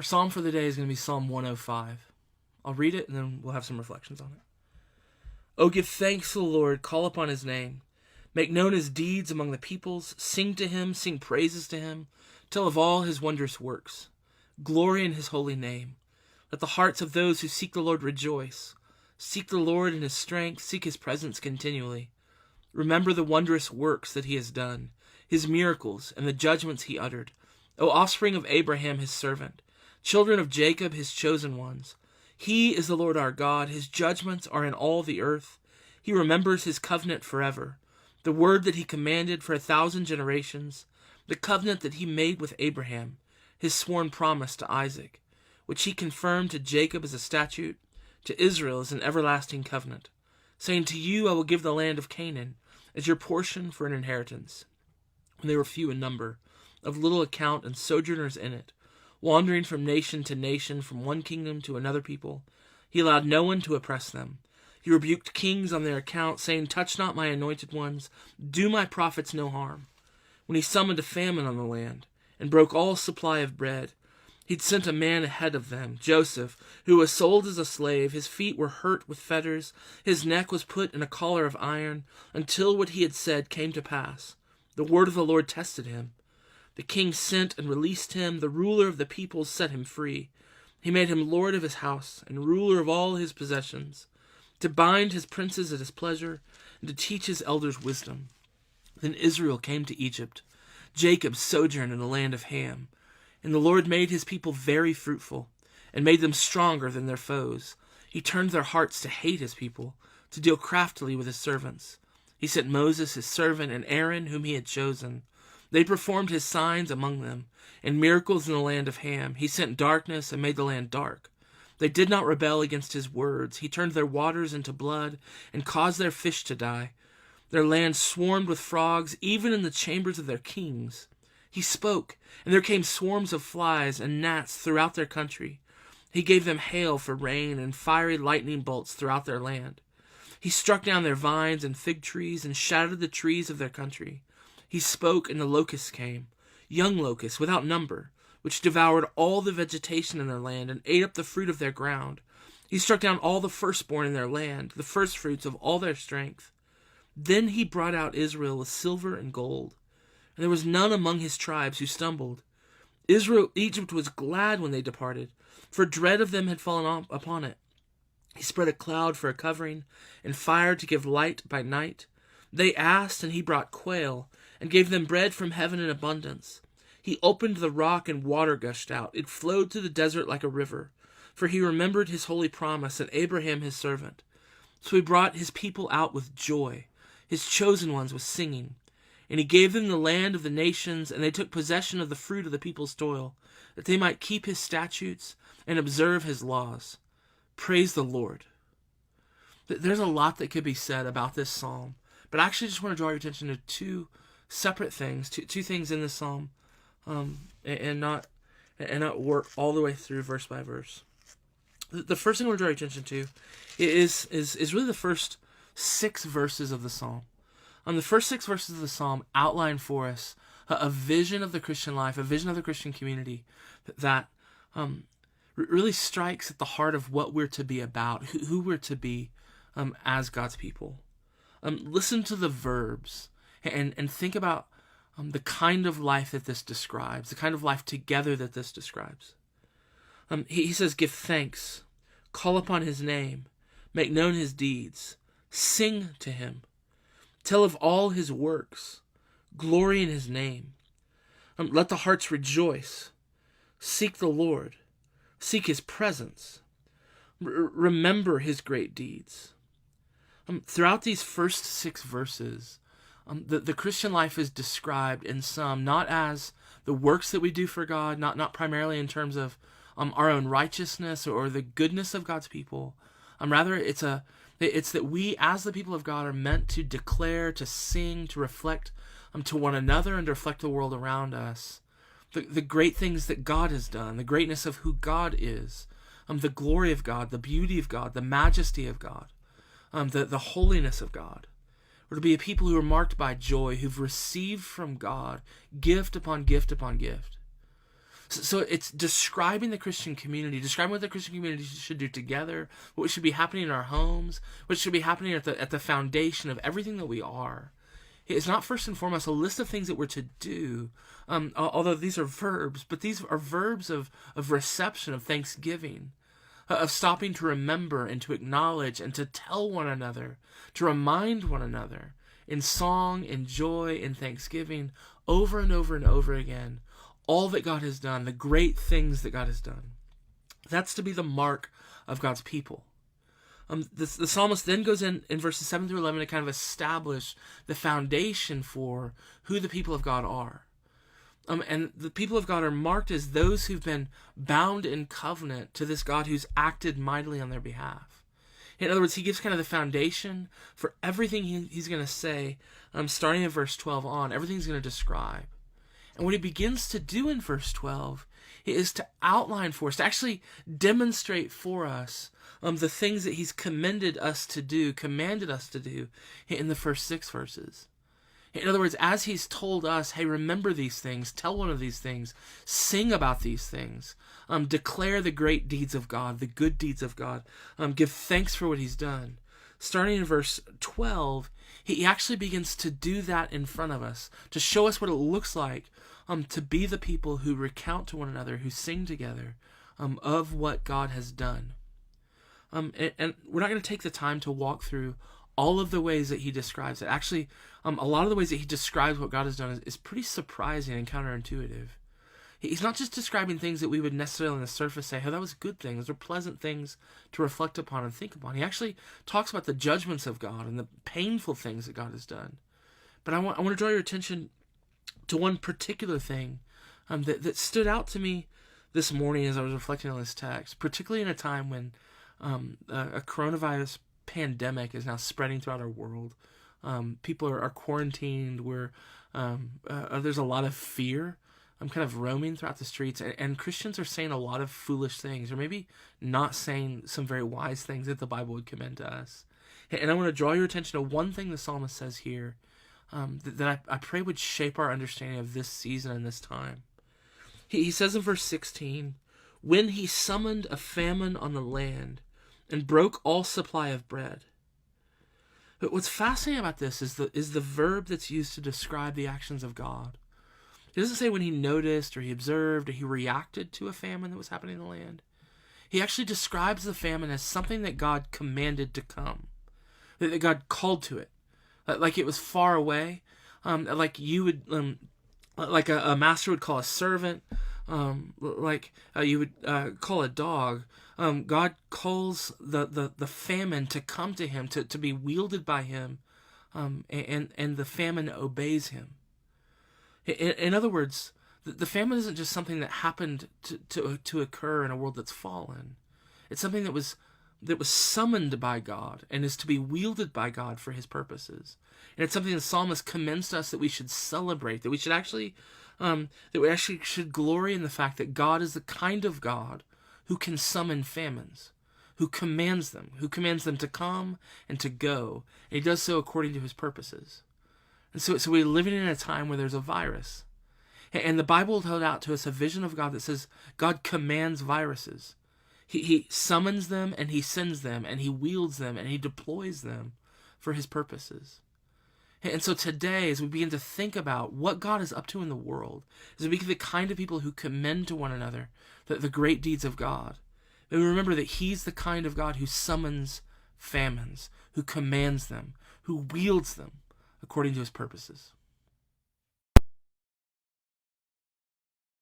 Our psalm for the day is going to be Psalm 105. I'll read it and then we'll have some reflections on it. Oh, give thanks to the Lord, call upon his name. Make known his deeds among the peoples. Sing to him, sing praises to him. Tell of all his wondrous works. Glory in his holy name. Let the hearts of those who seek the Lord rejoice. Seek the Lord in his strength, seek his presence continually. Remember the wondrous works that he has done, his miracles and the judgments he uttered. O offspring of Abraham his servant, children of Jacob his chosen ones. He is the Lord our God, his judgments are in all the earth. He remembers his covenant forever, the word that he commanded for 1,000 generations, the covenant that he made with Abraham, his sworn promise to Isaac, which he confirmed to Jacob as a statute, to Israel as an everlasting covenant, saying, to you I will give the land of Canaan as your portion for an inheritance. And they were few in number, of little account and sojourners in it, wandering from nation to nation, from one kingdom to another people. He allowed no one to oppress them. He rebuked kings on their account, saying, touch not my anointed ones, do my prophets no harm. When he summoned a famine on the land, and broke all supply of bread, he'd sent a man ahead of them, Joseph, who was sold as a slave. His feet were hurt with fetters, his neck was put in a collar of iron, until what he had said came to pass. The word of the Lord tested him. The king sent and released him. The ruler of the peoples set him free. He made him lord of his house and ruler of all his possessions, to bind his princes at his pleasure and to teach his elders wisdom. Then Israel came to Egypt. Jacob sojourned in the land of Ham. And the Lord made his people very fruitful and made them stronger than their foes. He turned their hearts to hate his people, to deal craftily with his servants. He sent Moses his servant and Aaron whom he had chosen. They performed his signs among them, and miracles in the land of Ham. He sent darkness and made the land dark. They did not rebel against his words. He turned their waters into blood and caused their fish to die. Their land swarmed with frogs, even in the chambers of their kings. He spoke, and there came swarms of flies and gnats throughout their country. He gave them hail for rain and fiery lightning bolts throughout their land. He struck down their vines and fig trees and shattered the trees of their country. He spoke, and the locusts came, young locusts without number, which devoured all the vegetation in their land and ate up the fruit of their ground. He struck down all the firstborn in their land, the firstfruits of all their strength. Then he brought out Israel with silver and gold, and there was none among his tribes who stumbled. Egypt was glad when they departed, for dread of them had fallen upon it. He spread a cloud for a covering, and fire to give light by night. They asked, and he brought quail, and gave them bread from heaven in abundance. He opened the rock, and water gushed out. It flowed through the desert like a river, for he remembered his holy promise and Abraham his servant. So he brought his people out with joy, his chosen ones with singing. And he gave them the land of the nations, and they took possession of the fruit of the people's toil, that they might keep his statutes and observe his laws. Praise the Lord. There's a lot that could be said about this psalm, but I actually just want to draw your attention to two separate things, two things in this psalm, and not work all the way through verse by verse. The first thing I want to draw your attention to is really the first 6 verses of the psalm. The first 6 verses of the psalm outline for us a vision of the Christian life, a vision of the Christian community that really strikes at the heart of what we're to be about, who we're to be as God's people. Listen to the verbs and think about the kind of life that this describes, the kind of life together that this describes. He says, give thanks, call upon his name, make known his deeds, sing to him, tell of all his works, glory in his name. Let the hearts rejoice, seek the Lord, seek his presence, remember his great deeds. Throughout these first 6 verses, the Christian life is described in some not as the works that we do for God, not primarily in terms of our own righteousness or the goodness of God's people. Rather, it's that we, as the people of God, are meant to declare, to sing, to reflect to one another and to reflect the world around us the great things that God has done, the greatness of who God is, the glory of God, the beauty of God, the majesty of God, the holiness of God. We're to be a people who are marked by joy, who've received from God gift upon gift upon gift. So it's describing the Christian community, describing what the Christian community should do together, what should be happening in our homes, what should be happening at the foundation of everything that we are. It's not first and foremost a list of things that we're to do, although these are verbs, but these are verbs of reception, of thanksgiving, of stopping to remember and to acknowledge and to tell one another, to remind one another in song, in joy, in thanksgiving, over and over and over again, all that God has done, the great things that God has done. That's to be the mark of God's people. The psalmist then goes in verses 7 through 11 to kind of establish the foundation for who the people of God are. And the people of God are marked as those who've been bound in covenant to this God who's acted mightily on their behalf. In other words, he gives kind of the foundation for everything he's going to say, starting in verse 12 on, everything he's going to describe. And what he begins to do in verse 12 is to outline for us, to actually demonstrate for us the things that he's commanded us to do in the first 6 verses. In other words, as he's told us, hey, remember these things, tell one of these things, sing about these things, declare the great deeds of God, the good deeds of God, give thanks for what he's done. Starting in verse 12, he actually begins to do that in front of us, to show us what it looks like to be the people who recount to one another, who sing together of what God has done. And we're not going to take the time to walk through all of the ways that he describes it. Actually, a lot of the ways that he describes what God has done is pretty surprising and counterintuitive. He's not just describing things that we would necessarily on the surface say, oh, that was good things, those are pleasant things to reflect upon and think upon. He actually talks about the judgments of God and the painful things that God has done. But I want to draw your attention to one particular thing that stood out to me this morning as I was reflecting on this text, particularly in a time when a coronavirus pandemic is now spreading throughout our world. People are quarantined. There's a lot of fear. I'm kind of roaming throughout the streets, and Christians are saying a lot of foolish things, or maybe not saying some very wise things that the Bible would commend to us. And I want to draw your attention to one thing the psalmist says here that I pray would shape our understanding of this season and this time. He says in verse 16, when he summoned a famine on the land and broke all supply of bread. But what's fascinating about this is the verb that's used to describe the actions of God. It doesn't say when he noticed or he observed or he reacted to a famine that was happening in the land. He actually describes the famine as something that God commanded to come, that God called to it, like it was far away, like you would, like a master would call a servant, like you would call a dog. God calls the famine to come to him, to be wielded by him, and the famine obeys him. In other words, the famine isn't just something that happened to occur in a world that's fallen. It's something that was summoned by God and is to be wielded by God for his purposes. And it's something the psalmist commends to us that we should celebrate, that we should actually should glory in the fact that God is the kind of God who can summon famines, who commands them to come and to go, and he does so according to his purposes. And so we're living in a time where there's a virus. And the Bible held out to us a vision of God that says God commands viruses. He summons them and he sends them and he wields them and he deploys them for his purposes. And so today, as we begin to think about what God is up to in the world, as we become the kind of people who commend to one another the great deeds of God, may we remember that he's the kind of God who summons famines, who commands them, who wields them according to his purposes.